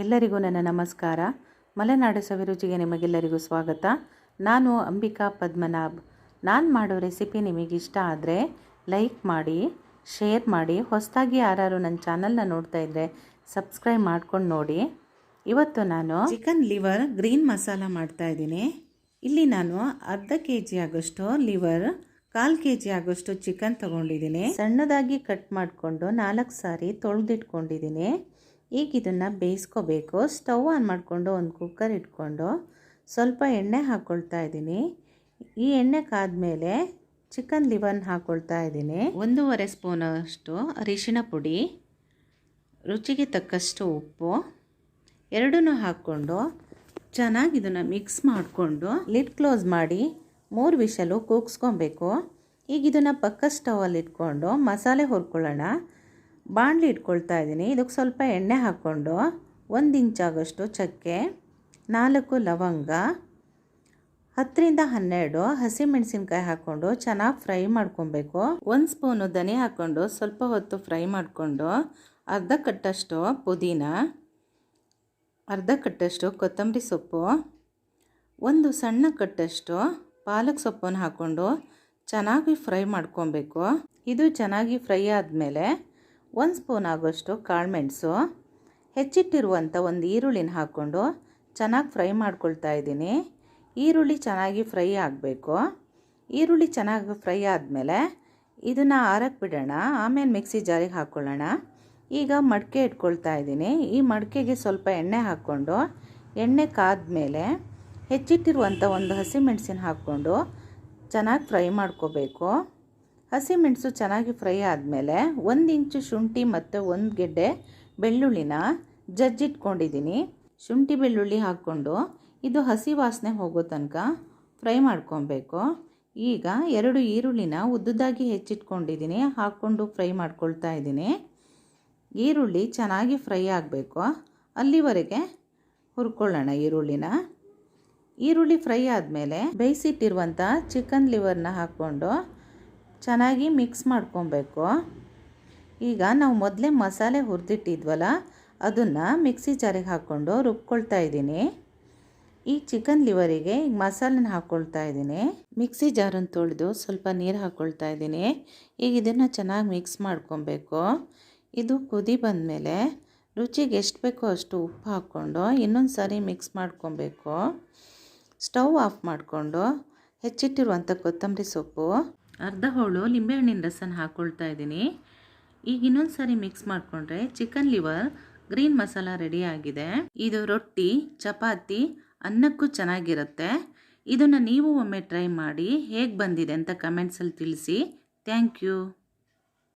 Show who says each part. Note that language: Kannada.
Speaker 1: ಎಲ್ಲರಿಗೂ ನನ್ನ ನಮಸ್ಕಾರ. ಮಲೆನಾಡು ಸವಿರುಚಿಗೆ ನಿಮಗೆಲ್ಲರಿಗೂ ಸ್ವಾಗತ. ನಾನು ಅಂಬಿಕಾ ಪದ್ಮನಾಭ್. ನಾನು ಮಾಡೋ ರೆಸಿಪಿ ನಿಮಗಿಷ್ಟ ಆದರೆ ಲೈಕ್ ಮಾಡಿ, ಶೇರ್ ಮಾಡಿ. ಹೊಸದಾಗಿ ಯಾರು ನನ್ನ ಚಾನಲ್ನ ನೋಡ್ತಾ ಇದ್ದರೆ ಸಬ್ಸ್ಕ್ರೈಬ್ ಮಾಡ್ಕೊಂಡು ನೋಡಿ. ಇವತ್ತು ನಾನು ಚಿಕನ್ ಲಿವರ್ ಗ್ರೀನ್ ಮಸಾಲ ಮಾಡ್ತಾಯಿದ್ದೀನಿ. ಇಲ್ಲಿ ನಾನು ಅರ್ಧ kg ಆಗೋಷ್ಟು ಲಿವರ್, 1/4 kg ಆಗೋಷ್ಟು ಚಿಕನ್ ತೊಗೊಂಡಿದ್ದೀನಿ. ಸಣ್ಣದಾಗಿ ಕಟ್ ಮಾಡಿಕೊಂಡು 4 ಸಾರಿ ತೊಳೆದಿಟ್ಕೊಂಡಿದ್ದೀನಿ. ಈಗ ಇದನ್ನು ಬೇಯಿಸ್ಕೋಬೇಕು. ಸ್ಟವ್ ಆನ್ ಮಾಡಿಕೊಂಡು ಒಂದು ಕುಕ್ಕರ್ ಇಟ್ಕೊಂಡು ಸ್ವಲ್ಪ ಎಣ್ಣೆ ಹಾಕ್ಕೊಳ್ತಾ ಇದ್ದೀನಿ. ಈ ಎಣ್ಣೆ ಕಾದ್ಮೇಲೆ ಚಿಕನ್ ಲಿವರ್ನ ಹಾಕ್ಕೊಳ್ತಾ ಇದ್ದೀನಿ. 1.5 ಸ್ಪೂನಷ್ಟು ಅರಿಶಿಣ ಪುಡಿ, ರುಚಿಗೆ ತಕ್ಕಷ್ಟು ಉಪ್ಪು ಎರಡನ್ನೂ ಹಾಕ್ಕೊಂಡು ಚೆನ್ನಾಗಿ ಇದನ್ನು ಮಿಕ್ಸ್ ಮಾಡಿಕೊಂಡು ಲಿಡ್ ಕ್ಲೋಸ್ ಮಾಡಿ 3 ವಿಷಲು ಕೂಗಿಸ್ಕೊಬೇಕು. ಈಗ ಇದನ್ನು ಪಕ್ಕ ಸ್ಟವಲ್ಲಿ ಇಟ್ಕೊಂಡು ಮಸಾಲೆ ಹುರ್ಕೊಳ್ಳೋಣ. ಬಾಣಲಿ ಇಟ್ಕೊಳ್ತಾ ಇದ್ದೀನಿ. ಇದಕ್ಕೆ ಸ್ವಲ್ಪ ಎಣ್ಣೆ ಹಾಕ್ಕೊಂಡು 1 ಇಂಚ್ ಆಗೋಷ್ಟು ಚಕ್ಕೆ, 4 ಲವಂಗ, 10ರಿಂದ 12 ಹಸಿಮೆಣಸಿನ್ಕಾಯಿ ಹಾಕ್ಕೊಂಡು ಚೆನ್ನಾಗಿ ಫ್ರೈ ಮಾಡ್ಕೊಬೇಕು. 1 ಸ್ಪೂನು ಧನಿಯಾ ಹಾಕ್ಕೊಂಡು ಸ್ವಲ್ಪ ಹೊತ್ತು ಫ್ರೈ ಮಾಡಿಕೊಂಡು ಅರ್ಧ ಕಟ್ಟಷ್ಟು ಪುದೀನ, ಅರ್ಧ ಕಟ್ಟಷ್ಟು ಕೊತ್ತಂಬರಿ ಸೊಪ್ಪು, 1 ಸಣ್ಣ ಕಟ್ಟಷ್ಟು ಪಾಲಕ್ ಸೊಪ್ಪನ್ನು ಹಾಕ್ಕೊಂಡು ಚೆನ್ನಾಗಿ ಫ್ರೈ ಮಾಡ್ಕೊಬೇಕು. ಇದು ಚೆನ್ನಾಗಿ ಫ್ರೈ ಆದಮೇಲೆ 1 ಸ್ಪೂನ್ ಆಗೋಷ್ಟು ಕಾಳುಮೆಣಸು, ಹೆಚ್ಚಿಟ್ಟಿರುವಂಥ 1 ಈರುಳ್ಳಿನ ಹಾಕ್ಕೊಂಡು ಚೆನ್ನಾಗಿ ಫ್ರೈ ಮಾಡ್ಕೊಳ್ತಾ ಇದ್ದೀನಿ. ಈರುಳ್ಳಿ ಚೆನ್ನಾಗಿ ಫ್ರೈ ಆಗಬೇಕು. ಈರುಳ್ಳಿ ಚೆನ್ನಾಗಿ ಫ್ರೈ ಆದಮೇಲೆ ಇದನ್ನು ಆರಕ್ಕೆ ಬಿಡೋಣ. ಆಮೇಲೆ ಮಿಕ್ಸಿ ಜಾರಿಗೆ ಹಾಕ್ಕೊಳ್ಳೋಣ. ಈಗ ಮಡಿಕೆ ಇಟ್ಕೊಳ್ತಾ ಇದ್ದೀನಿ. ಈ ಮಡಿಕೆಗೆ ಸ್ವಲ್ಪ ಎಣ್ಣೆ ಹಾಕ್ಕೊಂಡು ಎಣ್ಣೆ ಕಾದ್ಮೇಲೆ ಹೆಚ್ಚಿಟ್ಟಿರುವಂಥ 1 ಹಸಿಮೆಣಸಿನ ಹಾಕ್ಕೊಂಡು ಚೆನ್ನಾಗಿ ಫ್ರೈ ಮಾಡ್ಕೋಬೇಕು. ಹಸಿಮೆಣಸು ಚೆನ್ನಾಗಿ ಫ್ರೈ ಆದಮೇಲೆ 1 ಇಂಚು ಶುಂಠಿ ಮತ್ತು 1 ಗೆಡ್ಡೆ ಬೆಳ್ಳುಳ್ಳಿನ ಜಜ್ಜಿಟ್ಕೊಂಡಿದ್ದೀನಿ. ಶುಂಠಿ ಬೆಳ್ಳುಳ್ಳಿ ಹಾಕ್ಕೊಂಡು ಇದು ಹಸಿ ವಾಸನೆ ಹೋಗೋ ತನಕ ಫ್ರೈ ಮಾಡ್ಕೊಬೇಕು. ಈಗ 2 ಈರುಳ್ಳಿನ ಉದ್ದುದಾಗಿ ಹೆಚ್ಚಿಟ್ಕೊಂಡಿದ್ದೀನಿ, ಹಾಕ್ಕೊಂಡು ಫ್ರೈ ಮಾಡ್ಕೊಳ್ತಾ ಇದ್ದೀನಿ. ಈರುಳ್ಳಿ ಚೆನ್ನಾಗಿ ಫ್ರೈ ಆಗಬೇಕು, ಅಲ್ಲಿವರೆಗೆ ಹುರ್ಕೊಳ್ಳೋಣ ಈರುಳ್ಳಿನ. ಈರುಳ್ಳಿ ಫ್ರೈ ಆದಮೇಲೆ ಬೇಯಿಸಿಟ್ಟಿರುವಂಥ ಚಿಕನ್ ಲಿವರ್ನ ಹಾಕ್ಕೊಂಡು ಚೆನ್ನಾಗಿ ಮಿಕ್ಸ್ ಮಾಡ್ಕೊಬೇಕು. ಈಗ ನಾವು ಮೊದಲೇ ಮಸಾಲೆ ಹುರಿದಿಟ್ಟಿದ್ವಲ್ಲ ಅದನ್ನು ಮಿಕ್ಸಿ ಜಾರಿಗೆ ಹಾಕ್ಕೊಂಡು ರುಬ್ಕೊಳ್ತಾ ಇದ್ದೀನಿ. ಈ ಚಿಕನ್ ಲಿವರಿಗೆ ಈಗ ಮಸಾಲೆನ ಹಾಕ್ಕೊಳ್ತಾ ಇದ್ದೀನಿ. ಮಿಕ್ಸಿ ಜಾರನ್ನು ತೊಳೆದು ಸ್ವಲ್ಪ ನೀರು ಹಾಕ್ಕೊಳ್ತಾ ಇದ್ದೀನಿ. ಈಗ ಇದನ್ನು ಚೆನ್ನಾಗಿ ಮಿಕ್ಸ್ ಮಾಡ್ಕೊಬೇಕು. ಇದು ಕುದಿ ಬಂದಮೇಲೆ ರುಚಿಗೆ ಎಷ್ಟು ಬೇಕೋ ಅಷ್ಟು ಉಪ್ಪು ಹಾಕ್ಕೊಂಡು ಇನ್ನೊಂದು ಸಾರಿ ಮಿಕ್ಸ್ ಮಾಡ್ಕೊಬೇಕು. ಸ್ಟವ್ ಆಫ್ ಮಾಡಿಕೊಂಡು ಹೆಚ್ಚಿಟ್ಟಿರುವಂಥ ಕೊತ್ತಂಬರಿ ಸೊಪ್ಪು, ಅರ್ಧ ಹೋಳು ಲಿಂಬೆಹಣ್ಣಿನ ರಸನ ಹಾಕ್ಕೊಳ್ತಾ ಇದ್ದೀನಿ. ಈಗ ಇನ್ನೊಂದು ಸಾರಿ ಮಿಕ್ಸ್ ಮಾಡಿಕೊಂಡ್ರೆ chicken liver green masala ready ಆಗಿದೆ. ಇದು ರೊಟ್ಟಿ, ಚಪಾತಿ, ಅನ್ನಕ್ಕೂ ಚೆನ್ನಾಗಿರುತ್ತೆ. ಇದನ್ನು ನೀವು ಒಮ್ಮೆ ಟ್ರೈ ಮಾಡಿ ಹೇಗೆ ಬಂದಿದೆ ಅಂತ ಕಮೆಂಟ್ಸಲ್ಲಿ ತಿಳಿಸಿ. Thank you.